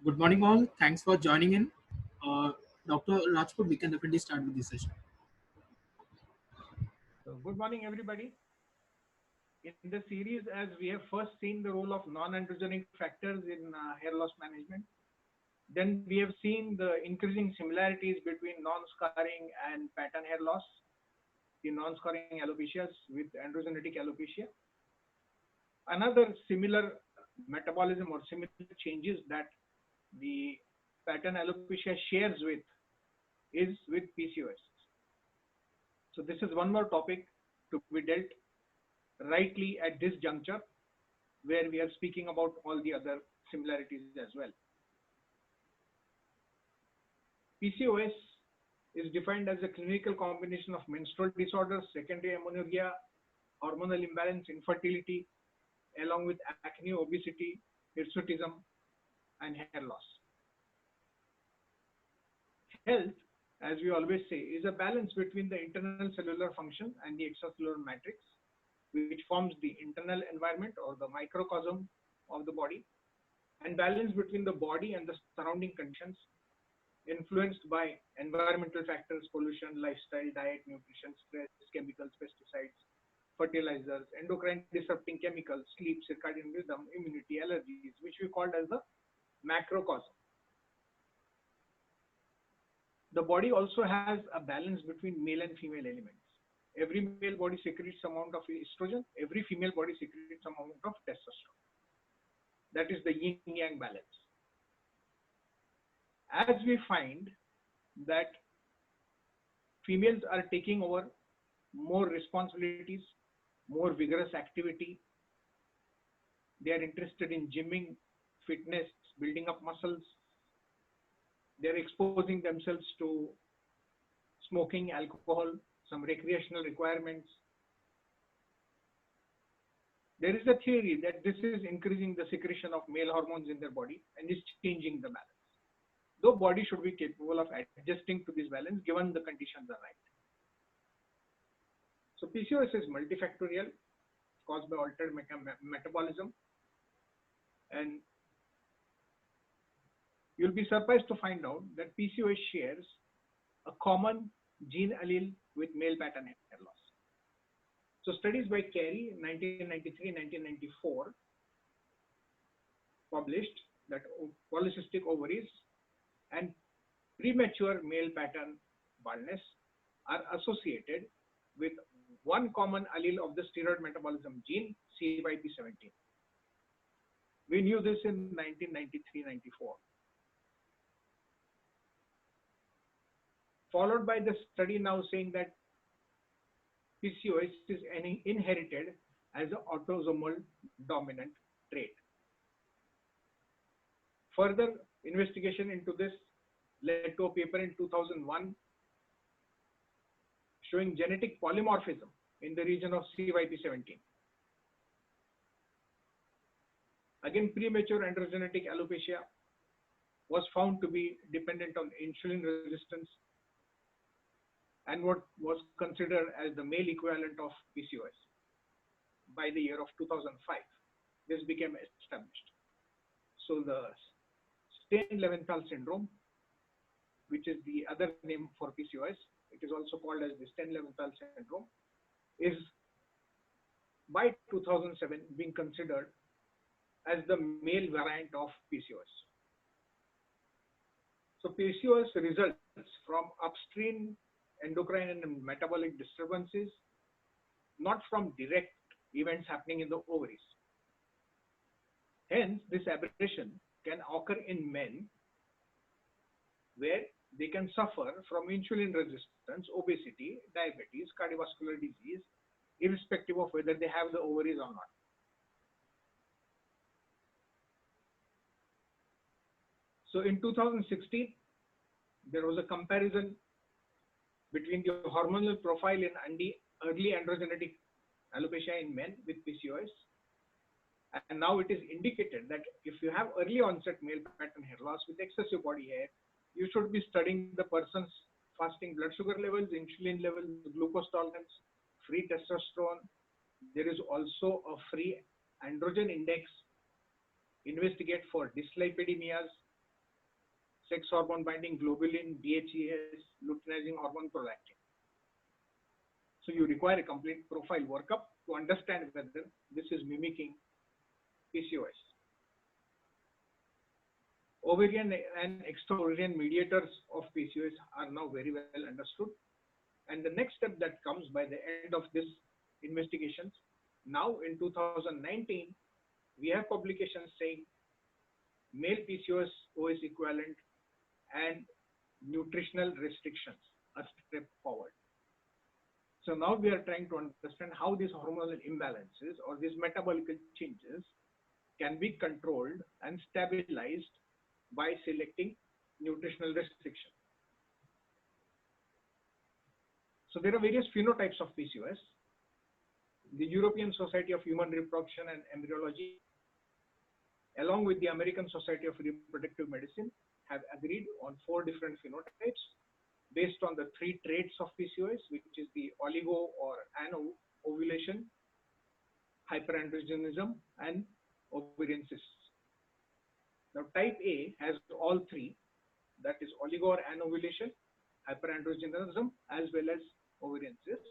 Good morning, all. Thanks for joining in. Dr. Rajput, we can definitely start with this session. So good morning, everybody. In the series, as we have first seen the role of non-androgenic factors in hair loss management, then we have seen the increasing similarities between non-scarring and pattern hair loss, the non-scarring alopecias with androgenetic alopecia. Another similar metabolism or similar changes that the pattern alopecia shares with is with PCOS. So this is one more topic to be dealt rightly at this juncture where we are speaking about all the other similarities as well. PCOS is defined as a clinical combination of menstrual disorders, secondary amenorrhea, hormonal imbalance, infertility, along with acne, obesity, hirsutism, and hair loss. Health, as we always say, is a balance between the internal cellular function and the extracellular matrix, which forms the internal environment or the microcosm of the body, and balance between the body and the surrounding conditions influenced by environmental factors, pollution, lifestyle, diet, nutrition, stress, chemicals, pesticides, fertilizers, endocrine disrupting chemicals, sleep, circadian rhythm, immunity, allergies, which we called as the macrocosm. The body also has a balance between male and female elements. Every male body secretes some amount of estrogen, every female body secretes some amount of testosterone. That is the yin yang balance. As we find that females are taking over more responsibilities, more vigorous activity. They are interested in gymming, fitness, building up muscles. They're exposing themselves to smoking, alcohol, some recreational requirements. There is a theory that this is increasing the secretion of male hormones in their body and is changing the balance. Though body should be capable of adjusting to this balance given the conditions are right. So PCOS is multifactorial, caused by altered metabolism, and you'll be surprised to find out that PCOS shares a common gene allele with male pattern hair loss. So studies by Carey in 1993-1994 published that polycystic ovaries and premature male pattern baldness are associated with one common allele of the steroid metabolism gene, CYP17. We knew this in 1993-94. Followed by the study now saying that PCOS is inherited as an autosomal dominant trait. Further investigation into this led to a paper in 2001 showing genetic polymorphism in the region of CYP17. Again, premature androgenetic alopecia was found to be dependent on insulin resistance and what was considered as the male equivalent of PCOS by the year of 2005. This became established. So the Steyn-Leventhal syndrome, which is the other name for PCOS, it is also called as the Steyn-Leventhal syndrome, is by 2007 being considered as the male variant of PCOS. So PCOS results from upstream endocrine and metabolic disturbances, not from direct events happening in the ovaries. Hence, this aberration can occur in men where they can suffer from insulin resistance, obesity, diabetes, cardiovascular disease, irrespective of whether they have the ovaries or not. So in 2016, there was a comparison between the hormonal profile in early androgenetic alopecia in men with PCOS. And now it is indicated that if you have early onset male pattern hair loss with excessive body hair, you should be studying the person's fasting blood sugar levels, insulin levels, glucose tolerance, free testosterone. There is also a free androgen index. Investigate for dyslipidemias, sex hormone binding globulin, DHEAS, luteinizing hormone, prolactin. So you require a complete profile workup to understand whether this is mimicking PCOS. Ovarian and extra-ovarian mediators of PCOS are now very well understood. And the next step that comes by the end of this investigations, now in 2019, we have publications saying male PCOS OS equivalent and nutritional restrictions are step forward. So now we are trying to understand how these hormonal imbalances or these metabolic changes can be controlled and stabilized by selecting nutritional restriction. So there are various phenotypes of PCOS. The European Society of Human Reproduction and Embryology, along with the American Society of Reproductive Medicine, have agreed on 4 different phenotypes based on the 3 traits of PCOS, which is the oligo or anovulation, hyperandrogenism, and ovarian cysts. Now, type A has all 3, that is oligo or anovulation, hyperandrogenism, as well as ovarian cysts.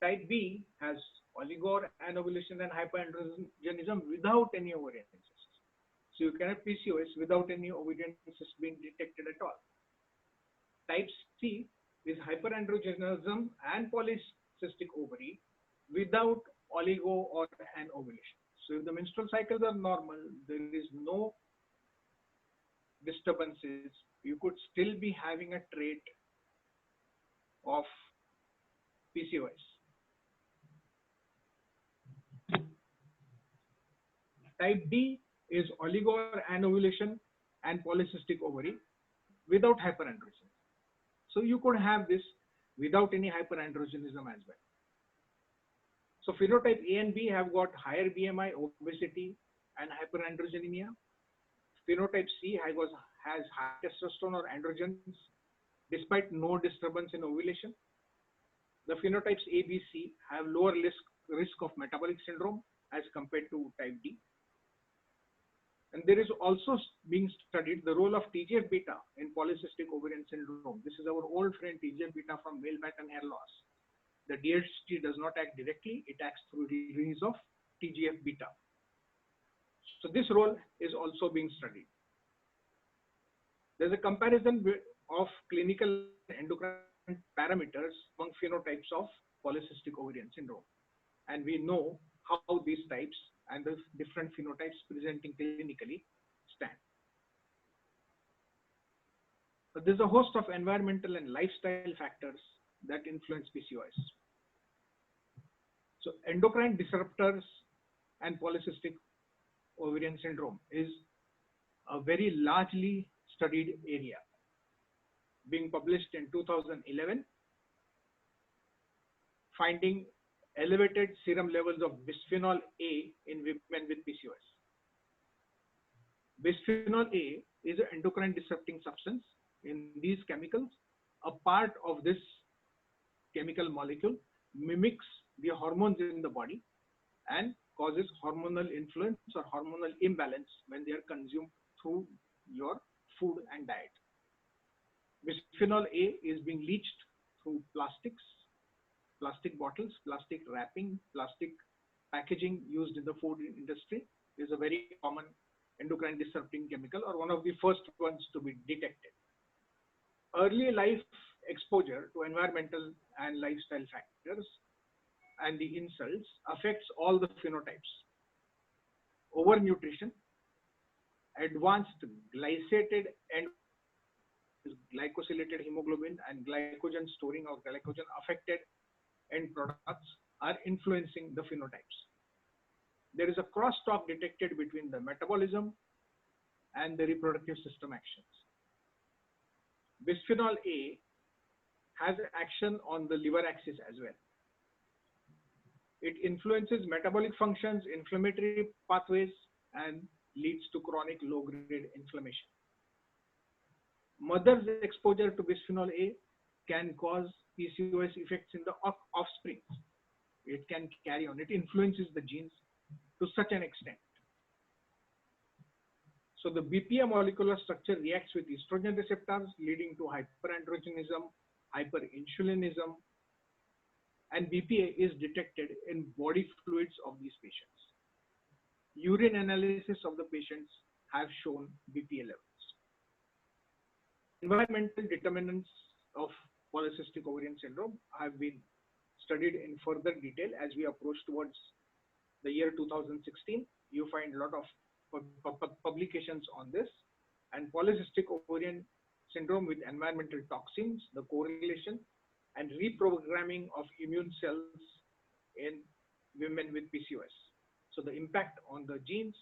Type B has oligo or anovulation and hyperandrogenism without any ovarian cysts. So you can have PCOS without any ovarian cysts being detected at all. Type C is hyperandrogenism and polycystic ovary without oligo or anovulation. So if the menstrual cycles are normal, there is no disturbances, you could still be having a trait of PCOS. Type D is oligo or anovulation and polycystic ovary without hyperandrogenism. So you could have this without any hyperandrogenism as well. So phenotype A and B have got higher BMI, obesity, and hyperandrogenemia. Phenotype C has high testosterone or androgens despite no disturbance in ovulation. The phenotypes A, B, C have lower risk of metabolic syndrome as compared to type D. And there is also being studied the role of TGF-beta in polycystic ovarian syndrome. This is our old friend TGF-beta from male pattern hair loss. The DHT does not act directly, it acts through release of TGF-beta. So this role is also being studied. There's a comparison of clinical endocrine parameters among phenotypes of polycystic ovarian syndrome. And we know how these types and the different phenotypes presenting clinically stand. But there's a host of environmental and lifestyle factors that influence PCOS. So endocrine disruptors and polycystic ovarian syndrome is a very largely studied area, being published in 2011, finding elevated serum levels of bisphenol A in women with PCOS. Bisphenol A is an endocrine disrupting substance. In these chemicals, a part of this chemical molecule mimics the hormones in the body and causes hormonal influence or hormonal imbalance when they are consumed through your food and diet. Bisphenol A is being leached through plastics, plastic bottles, plastic wrapping, plastic packaging used in the food industry. Is a very common endocrine disrupting chemical or one of the first ones to be detected. Early life exposure to environmental and lifestyle factors and the insults affects all the phenotypes. Overnutrition, advanced glycated and glycosylated hemoglobin and glycogen storing or glycogen affected end products are influencing the phenotypes. There is a crosstalk detected between the metabolism and the reproductive system actions. Bisphenol A has action on the liver axis as well. It influences metabolic functions, inflammatory pathways, and leads to chronic low-grade inflammation. Mother's exposure to bisphenol A can cause PCOS effects in the offspring. It can carry on. It influences the genes to such an extent. So the BPA molecular structure reacts with estrogen receptors, leading to hyperandrogenism, hyperinsulinism, and BPA is detected in body fluids of these patients. Urine analysis of the patients have shown BPA levels. Environmental determinants of polycystic ovarian syndrome have been studied in further detail as we approach towards the year 2016. You find a lot of publications on this, and polycystic ovarian syndrome with environmental toxins, the correlation, and reprogramming of immune cells in women with PCOS. So the impact on the genes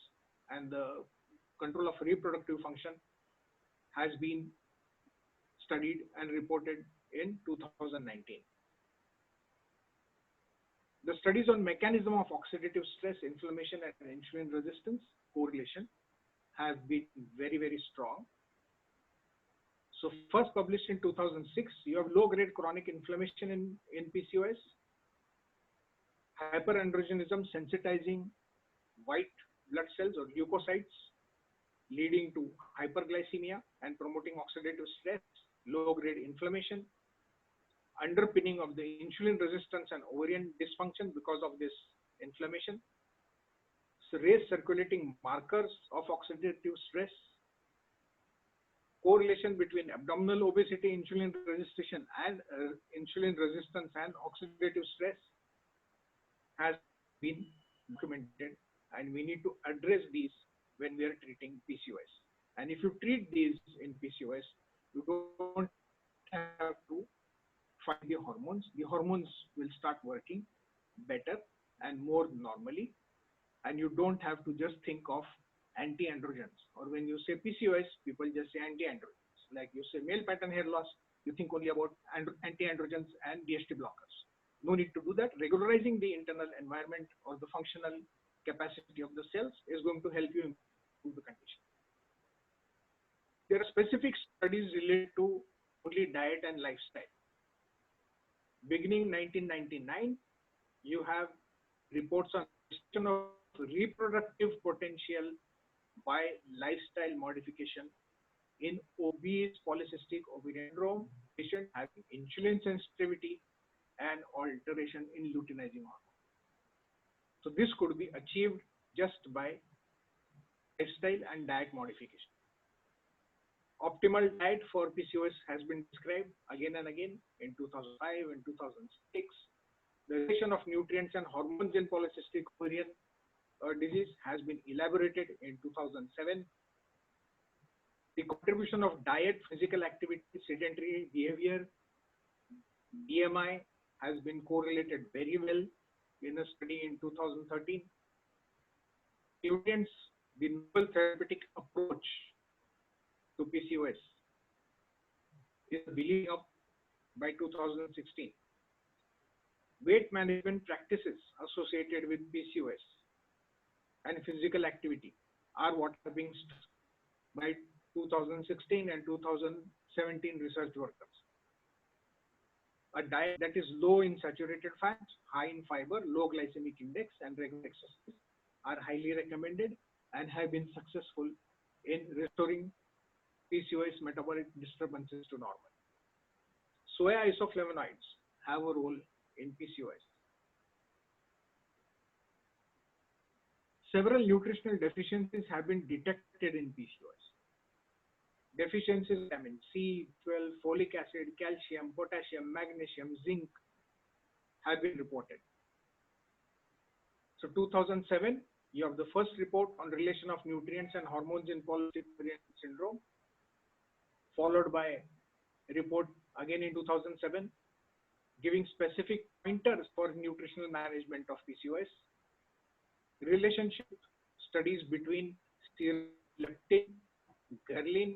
and the control of reproductive function has been studied and reported in 2019. The studies on mechanism of oxidative stress, inflammation, and insulin resistance correlation have been very, very strong. So first published in 2006, you have low-grade chronic inflammation in PCOS, hyperandrogenism sensitizing white blood cells or leukocytes, leading to hyperglycemia and promoting oxidative stress, low-grade inflammation, underpinning of the insulin resistance and ovarian dysfunction because of this inflammation, so raised circulating markers of oxidative stress, correlation between abdominal obesity, insulin resistance, and oxidative stress has been documented, and we need to address these when we are treating PCOS. And if you treat these in PCOS, you don't have to fight the hormones. The hormones will start working better and more normally, and you don't have to just think of anti-androgens. Or when you say PCOS, people just say anti-androgens. Like you say male pattern hair loss, you think only about anti-androgens and DHT blockers. No need to do that. Regularizing the internal environment or the functional capacity of the cells is going to help you improve the condition. There are specific studies related to only diet and lifestyle. Beginning 1999, you have reports on reproductive potential by lifestyle modification in obese polycystic ovarian syndrome patients having insulin sensitivity and alteration in luteinizing hormone. So this could be achieved just by lifestyle and diet modification. Optimal diet for PCOS has been described again and again in 2005 and 2006. The relation of nutrients and hormones in polycystic ovarian disease has been elaborated in 2007. The contribution of diet, physical activity, sedentary behavior, BMI has been correlated very well in a study in 2013. Nutrients, the novel therapeutic approach to PCOS is building up by 2016. Weight management practices associated with PCOS and physical activity are what are being studied by 2016 and 2017 research workers. A diet that is low in saturated fats, high in fiber, low glycemic index, and regular exercise are highly recommended and have been successful in restoring PCOS metabolic disturbances to normal. Soya isoflavonoids have a role in PCOS. Several nutritional deficiencies have been detected in PCOS. Deficiencies vitamin C, 12, folic acid, calcium, potassium, magnesium, zinc have been reported. So 2007, you have the first report on relation of nutrients and hormones in polycystic ovarian syndrome, followed by a report again in 2007 giving specific pointers for nutritional management of PCOS, relationship studies between leptin, ghrelin,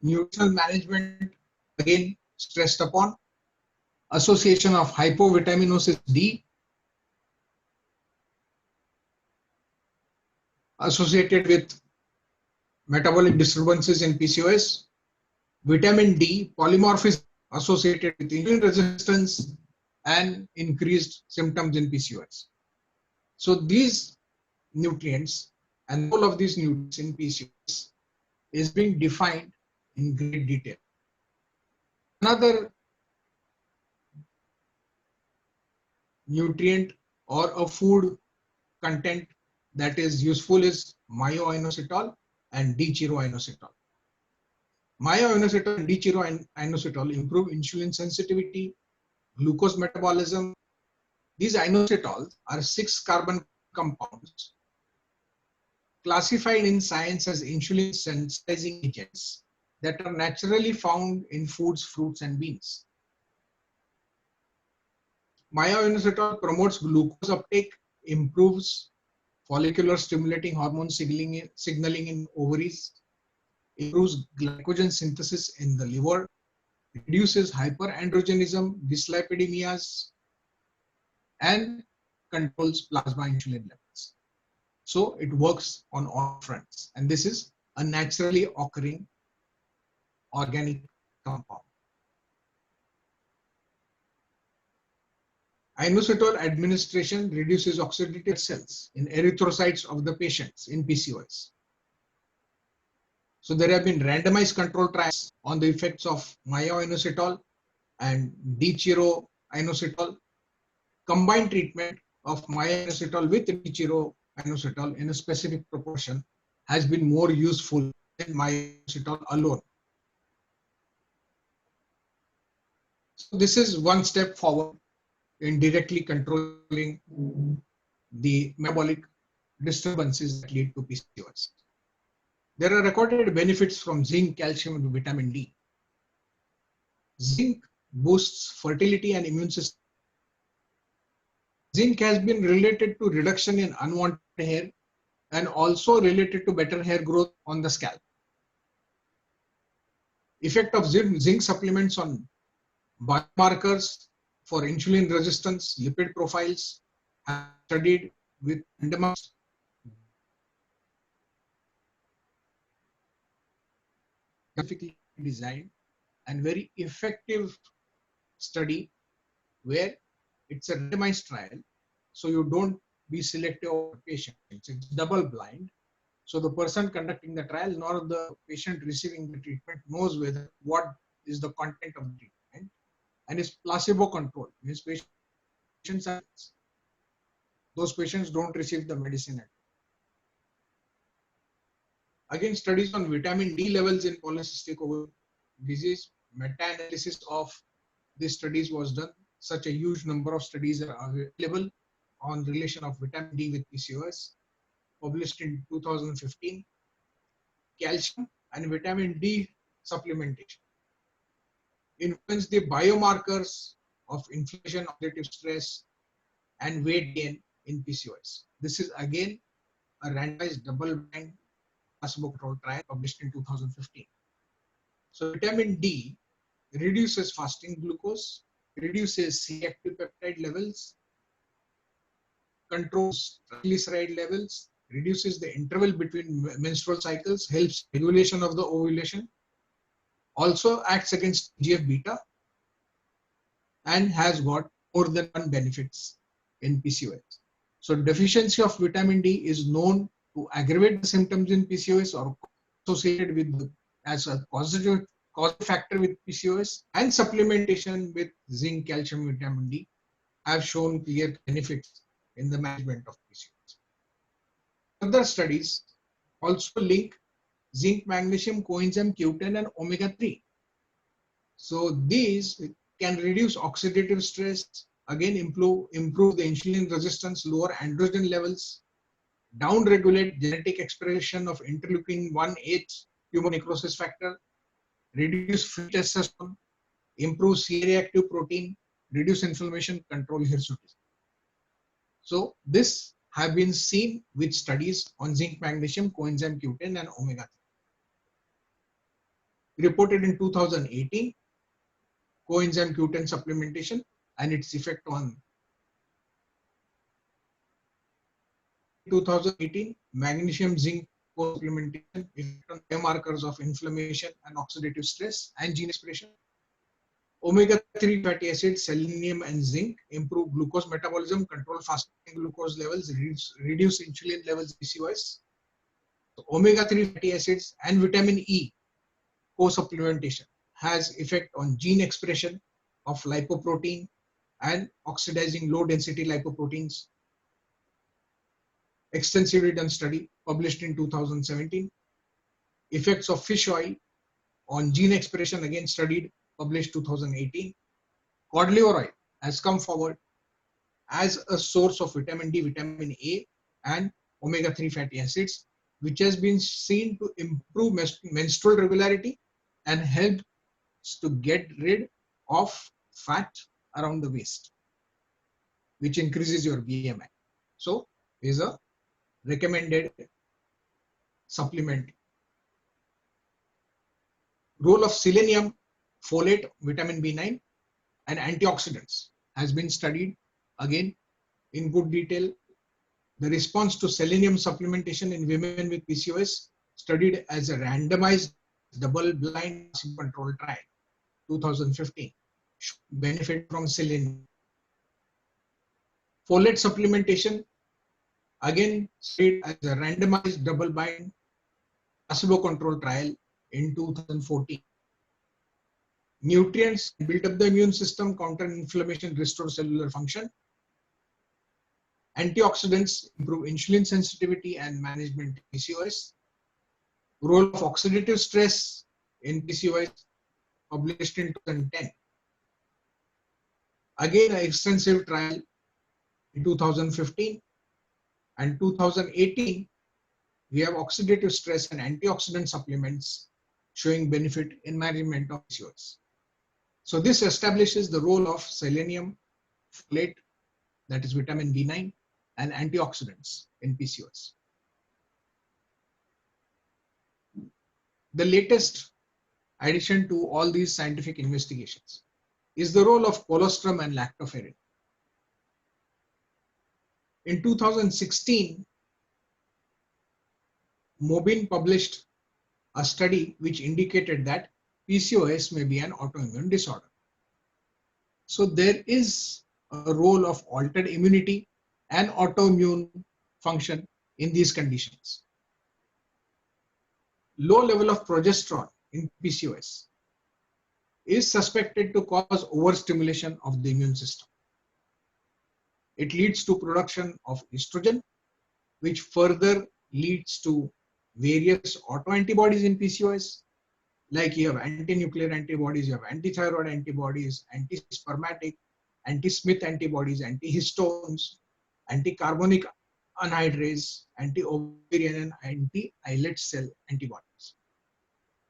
nutritional management again stressed upon, association of hypovitaminosis D associated with metabolic disturbances in PCOS, vitamin D polymorphism associated with insulin resistance, and increased symptoms in PCOS. So these nutrients and all of these nutrients in PCOS is being defined in great detail. Another nutrient or a food content that is useful is myo-inositol and D-chiroinositol. Myo-inositol and D-chiroinositol improve insulin sensitivity, glucose metabolism. These inositols are 6-carbon compounds classified in science as insulin sensitizing agents that are naturally found in foods, fruits, and beans. Myo-inositol promotes glucose uptake, improves follicular stimulating hormone signaling in ovaries, improves glycogen synthesis in the liver, reduces hyperandrogenism, dyslipidemias, and controls plasma insulin levels. So it works on all fronts, and this is a naturally occurring organic compound. Inositol administration reduces oxidative cells in erythrocytes of the patients in PCOS. So there have been randomized control trials on the effects of myo-inositol and D-chiroinositol. Combined treatment of myo-inositol with D-chiroinositol in a specific proportion has been more useful than myo-inositol alone. So this is one step forward in directly controlling the metabolic disturbances that lead to PCOS. There are recorded benefits from zinc, calcium, and vitamin D. Zinc boosts fertility and immune system. Zinc has been related to reduction in unwanted hair and also related to better hair growth on the scalp. Effect of zinc supplements on biomarkers for insulin resistance, lipid profiles have studied with randomized scientifically designed and very effective study where it's a randomized trial. So you don't be selective of patients. It's double blind. So the person conducting the trial nor the patient receiving the treatment knows whether what is the content of the treatment, and is placebo controlled. Means patients are, those patients don't receive the medicine. Again, studies on vitamin D levels in polycystic ovarian disease, meta-analysis of these studies was done. Such a huge number of studies are available on relation of vitamin D with PCOS, published in 2015. Calcium and vitamin D supplementation influence the biomarkers of inflammation, oxidative stress, and weight gain in PCOS. This is again a randomized double-blind placebo control trial published in 2015. So vitamin D reduces fasting glucose, reduces C-active peptide levels, controls triglyceride levels, reduces the interval between menstrual cycles, helps regulation of the ovulation, also acts against TGF-beta, and has got more than one benefits in PCOS. So deficiency of vitamin D is known to aggravate the symptoms in PCOS or associated with as a causative factor with PCOS, and supplementation with zinc, calcium, vitamin D have shown clear benefits in the management of PCOS. Other studies also link zinc, magnesium, coenzyme Q10 and omega-3. So these can reduce oxidative stress, again improve the insulin resistance, lower androgen levels, downregulate genetic expression of interleukin-1H tumor necrosis factor, reduce free testosterone, improve C-reactive protein, reduce inflammation, control hirsutism. So this have been seen with studies on zinc, magnesium, coenzyme Q10 and omega-3. Reported in 2018, coenzyme Q10 supplementation and its effect on 2018, magnesium zinc supplementation effect on biomarkers of inflammation and oxidative stress and gene expression. Omega-3 fatty acids, selenium and zinc improve glucose metabolism, control fasting glucose levels, reduce insulin levels in PCOS. So omega-3 fatty acids and vitamin E co-supplementation has effect on gene expression of lipoprotein and oxidizing low density lipoproteins. Extensively done study published in 2017. Effects of fish oil on gene expression again studied, published 2018. Cod liver oil has come forward as a source of vitamin D, vitamin A and omega-3 fatty acids, which has been seen to improve menstrual regularity and helps to get rid of fat around the waist, which increases your BMI. So is a recommended supplement. Role of selenium, folate, vitamin B9 and antioxidants has been studied again in good detail. The response to selenium supplementation in women with PCOS studied as a randomized double-blind control trial, 2015, benefit from selenium. Folate supplementation again studied as a randomized double-blind placebo control trial in 2014. Nutrients build up the immune system, counter inflammation, restore cellular function. Antioxidants improve insulin sensitivity and management PCOS. Role of oxidative stress in PCOS, published in 2010. Again, an extensive trial in 2015 and 2018. We have oxidative stress and antioxidant supplements showing benefit in management of PCOS. So this establishes the role of selenium, folate, that is vitamin B9, and antioxidants in PCOS. The latest addition to all these scientific investigations is the role of colostrum and lactoferrin. In 2016, Mobin published a study which indicated that PCOS may be an autoimmune disorder. So there is a role of altered immunity and autoimmune function in these conditions. Low level of progesterone in PCOS is suspected to cause overstimulation of the immune system. It leads to production of estrogen, which further leads to various autoantibodies in PCOS, like you have anti-nuclear antibodies, you have anti-thyroid antibodies, anti-spermatic, anti-Smith antibodies, antihistones, anti-carbonic anhydrase, anti-ovarian and anti-islet cell antibodies.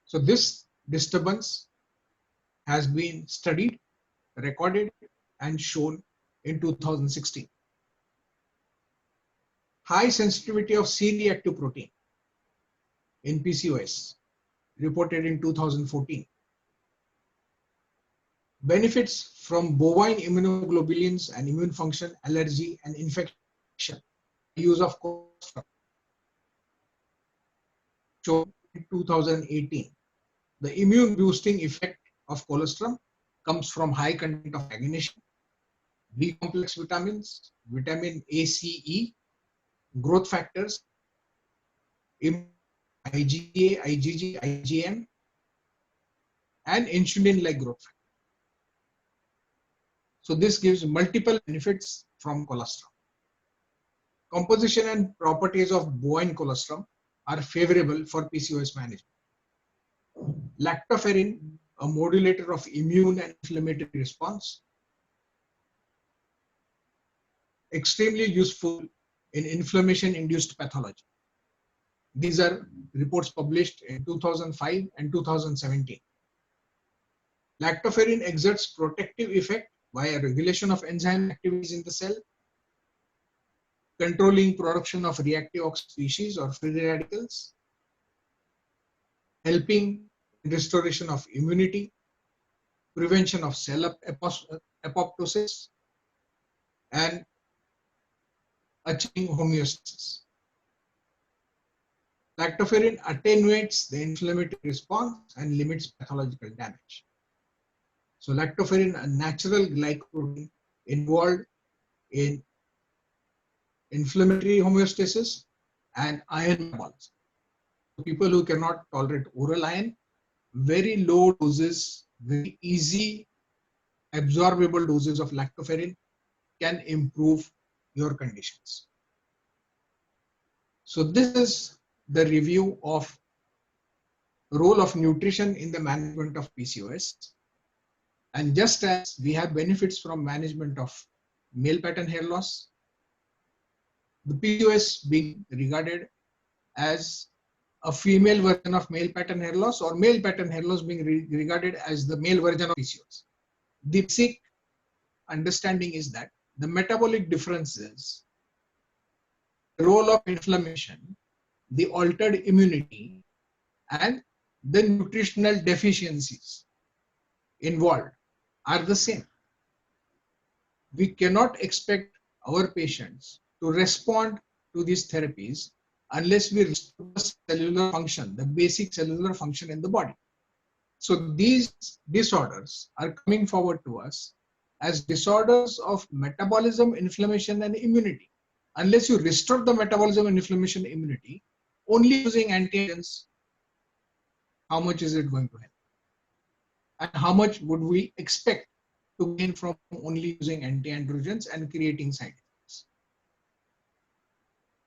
So this disturbance has been studied, recorded and shown in 2016. High sensitivity of C-reactive protein in PCOS reported in 2014. Benefits from bovine immunoglobulins and immune function, allergy and infection. Use of colostrum shown in 2018. The immune boosting effect of colostrum comes from high content of magnesium, B complex vitamins, vitamin A, C, E, growth factors, IgA, IgG, IgM, and insulin-like growth factor. So this gives multiple benefits from colostrum. Composition and properties of bovine colostrum are favorable for PCOS management. Lactoferrin, a modulator of immune and inflammatory response, extremely useful in inflammation-induced pathology. These are reports published in 2005 and 2017. Lactoferrin exerts protective effect via regulation of enzyme activities in the cell, controlling production of reactive oxygen species or free radicals, helping restoration of immunity, prevention of cell apoptosis, and achieving homeostasis. Lactoferrin attenuates the inflammatory response and limits pathological damage. So lactoferrin, a natural glycoprotein involved in inflammatory homeostasis and iron metabolism. People who cannot tolerate oral iron, very low doses, very easy absorbable doses of lactoferrin can improve your conditions. So this is the review of role of nutrition in the management of PCOS. And just as we have benefits from management of male pattern hair loss, the PCOS being regarded as a female version of male pattern hair loss, or male pattern hair loss being regarded as the male version of PCOS. The basic understanding is that the metabolic differences, the role of inflammation, the altered immunity, and the nutritional deficiencies involved are the same. We cannot expect our patients to respond to these therapies unless we restore the cellular function, the basic cellular function in the body. So these disorders are coming forward to us as disorders of metabolism, inflammation, and immunity. Unless you restore the metabolism, inflammation, immunity, only using antigens, how much is it going to help? And how much would we expect to gain from only using anti-androgens and creating side effects?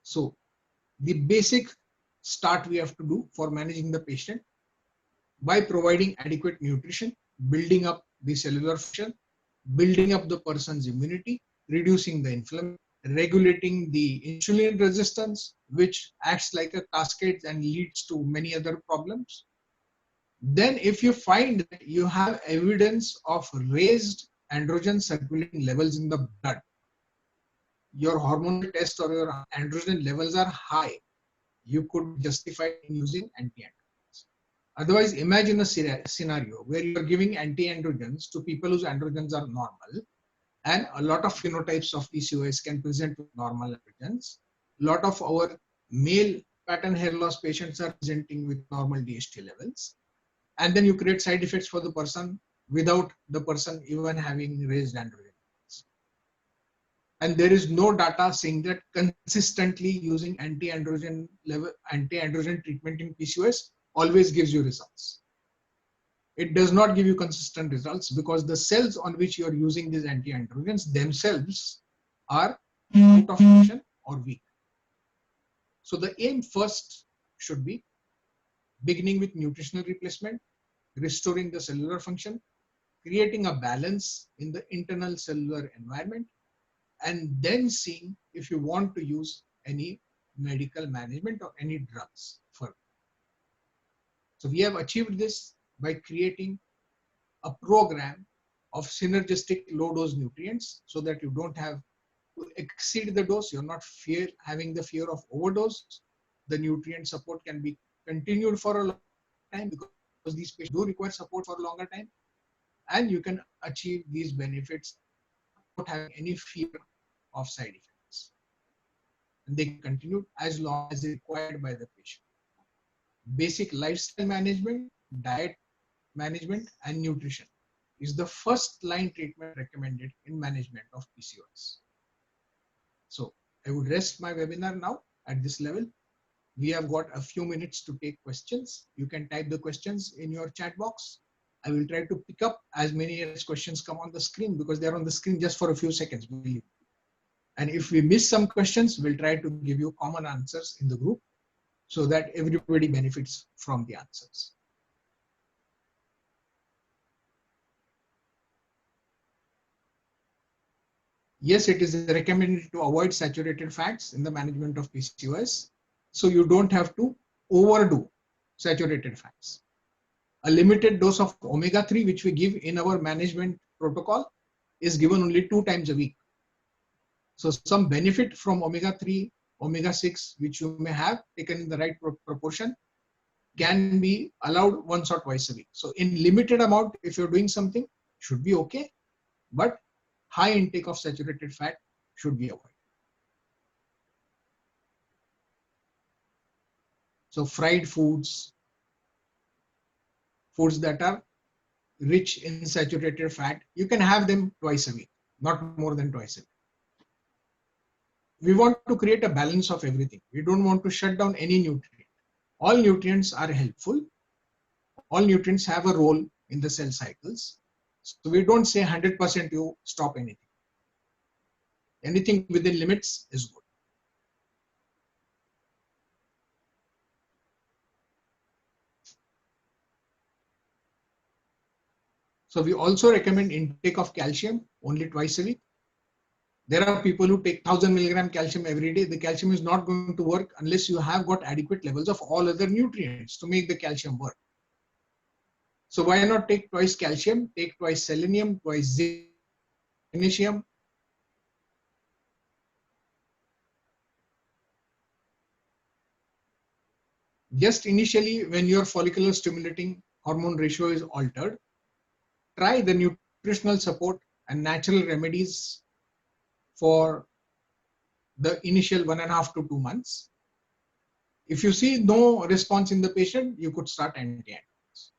So the basic start we have to do for managing the patient by providing adequate nutrition, building up the cellular function, building up the person's immunity, reducing the inflammation, regulating the insulin resistance, which acts like a cascade and leads to many other problems. Then if you find that you have evidence of raised androgen circulating levels in the blood, your hormonal test or your androgen levels are high, you could justify using anti-androgens. Otherwise, imagine a scenario where you are giving anti-androgens to people whose androgens are normal, and a lot of phenotypes of PCOS can present with normal androgens. A lot of our male pattern hair loss patients are presenting with normal DHT levels. And then you create side effects for the person without the person even having raised androgen levels. And there is no data saying that consistently using anti-androgen treatment in PCOS always gives you results. It does not give you consistent results because the cells on which you are using these anti-androgens themselves are out of function or weak. So the aim first should be beginning with nutritional replacement, restoring the cellular function, creating a balance in the internal cellular environment, and then seeing if you want to use any medical management or any drugs further. So we have achieved this by creating a program of synergistic low dose nutrients so that you don't have to exceed the dose, you're not having the fear of overdose. The nutrient support can be continued for a long time because these patients do require support for a longer time, and you can achieve these benefits without having any fear of side effects. And they continue as long as required by the patient. Basic lifestyle management, diet management, and nutrition is the first line treatment recommended in management of PCOS. So I would rest my webinar now at this level. We have got a few minutes to take questions. You can type the questions in your chat box. I will try to pick up as many as questions come on the screen because they're on the screen just for a few seconds. And if we miss some questions, we'll try to give you common answers in the group so that everybody benefits from the answers. Yes, it is recommended to avoid saturated fats in the management of PCOS. So you don't have to overdo saturated fats. A limited dose of omega-3, which we give in our management protocol, is given only 2 times a week. So some benefit from omega-3, omega-6, which you may have taken in the right proportion, can be allowed once or twice a week. So in limited amount, if you're doing something, should be okay, but high intake of saturated fat should be avoided. So fried foods, foods that are rich in saturated fat, you can have them twice a week, not more than twice a week. We want to create a balance of everything. We don't want to shut down any nutrient. All nutrients are helpful. All nutrients have a role in the cell cycles. So we don't say 100% you stop anything. Anything within limits is good. So we also recommend intake of calcium only twice a week. There are people who take 1000 milligram calcium every day. The calcium is not going to work unless you have got adequate levels of all other nutrients to make the calcium work. So why not take twice calcium, take twice selenium, twice zinc, magnesium. Just initially, when your follicular stimulating hormone ratio is altered, try the nutritional support and natural remedies for the initial 1.5 to 2 months. If you see no response in the patient, you could start anti-androgens.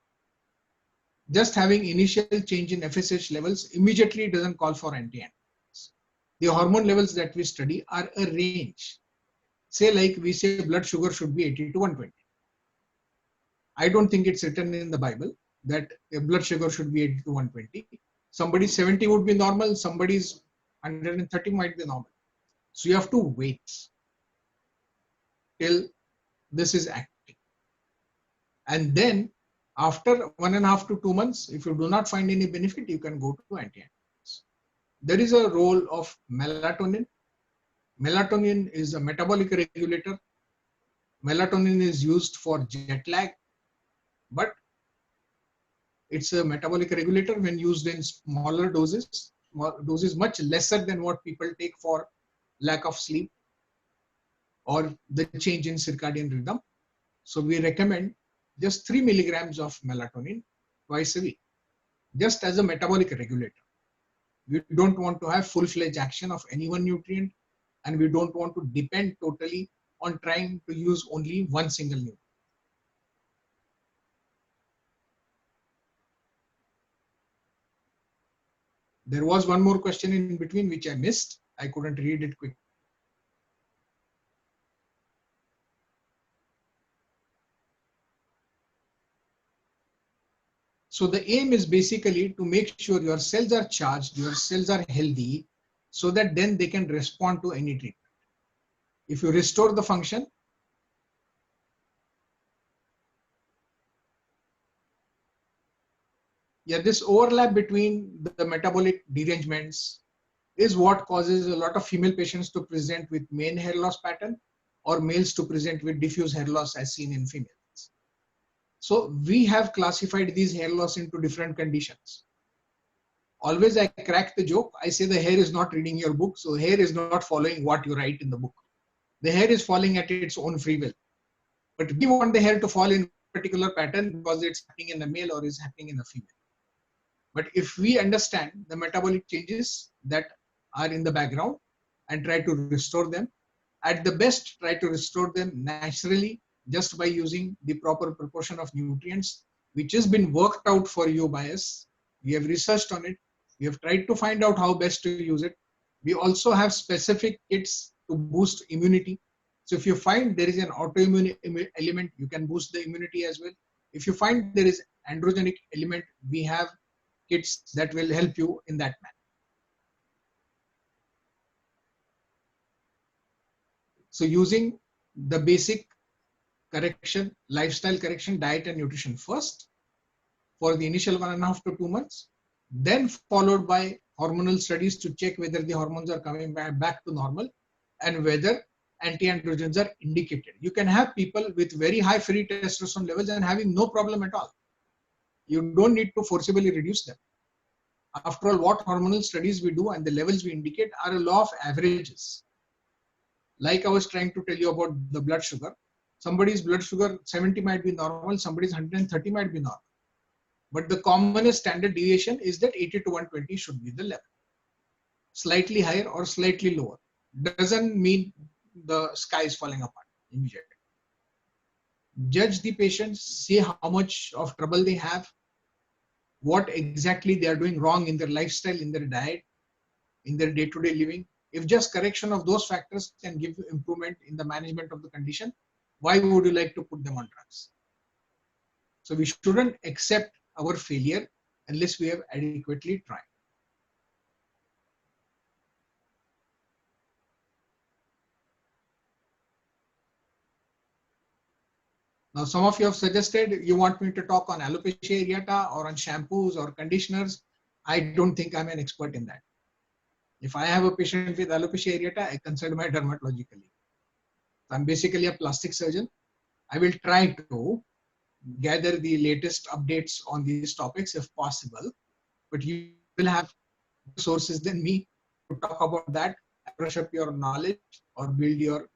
Just having initial change in FSH levels immediately doesn't call for anti-androgens. The hormone levels that we study are a range. Say like we say blood sugar should be 80 to 120. I don't think it's written in the Bible that a blood sugar should be 80 to 120. Somebody's 70 would be normal, somebody's 130 might be normal. So you have to wait till this is active. And then after 1.5 to 2 months, if you do not find any benefit, you can go to anti-androgens. There is a role of melatonin. Melatonin is a metabolic regulator. Melatonin is used for jet lag, but it's a metabolic regulator when used in smaller doses, much lesser than what people take for lack of sleep or the change in circadian rhythm. So we recommend just 3 milligrams of melatonin twice a week, just as a metabolic regulator. We don't want to have full-fledged action of any one nutrient, and we don't want to depend totally on trying to use only one single nutrient. There was one more question in between which I missed. I couldn't read it quickly. So the aim is basically to make sure your cells are charged, your cells are healthy, so that then they can respond to any treatment. If you restore the function, this overlap between the metabolic derangements is what causes a lot of female patients to present with mane hair loss pattern or males to present with diffuse hair loss as seen in females. So we have classified these hair loss into different conditions. Always I crack the joke. I say the hair is not reading your book, so hair is not following what you write in the book. The hair is falling at its own free will. But we want the hair to fall in a particular pattern because it's happening in the male or is happening in the female. But if we understand the metabolic changes that are in the background and try to restore them, at the best try to restore them naturally just by using the proper proportion of nutrients, which has been worked out for you by us. We have researched on it. We have tried to find out how best to use it. We also have specific kits to boost immunity. So if you find there is an autoimmune element, you can boost the immunity as well. If you find there is androgenic element, we have kits that will help you in that manner. So using the basic correction, lifestyle correction, diet and nutrition first for the initial 1.5 to 2 months, then followed by hormonal studies to check whether the hormones are coming back to normal and whether anti-androgens are indicated. You can have people with very high free testosterone levels and having no problem at all. You don't need to forcibly reduce them. After all, what hormonal studies we do and the levels we indicate are a law of averages. Like I was trying to tell you about the blood sugar. Somebody's blood sugar 70 might be normal, somebody's 130 might be normal. But the commonest standard deviation is that 80 to 120 should be the level. Slightly higher or slightly lower doesn't mean the sky is falling apart immediately. Judge the patients, see how much of trouble they have. what exactly they are doing wrong in their lifestyle, in their diet, in their day-to-day living. If just correction of those factors can give you improvement in the management of the condition, why would you like to put them on drugs? So we shouldn't accept our failure unless we have adequately tried. Now, some of you have suggested you want me to talk on alopecia areata or on shampoos or conditioners. I don't think I'm an expert in that. If I have a patient with alopecia areata, I consult my dermatologically. I'm basically a plastic surgeon. I will try to gather the latest updates on these topics if possible, but you will have sources than me to talk about that, brush up your knowledge or build your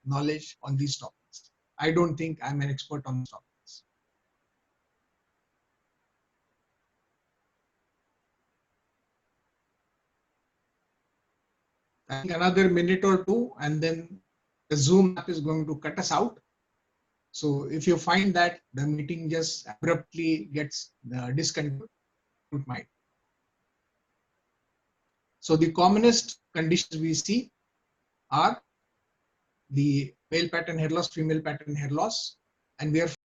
knowledge on these topics. I don't think I'm an expert on these topics. I think another minute or two, and then the Zoom app is going to cut us out. So if you find that the meeting just abruptly gets disconnected, don't mind. So the commonest conditions we see are the male pattern hair loss, female pattern hair loss, and we are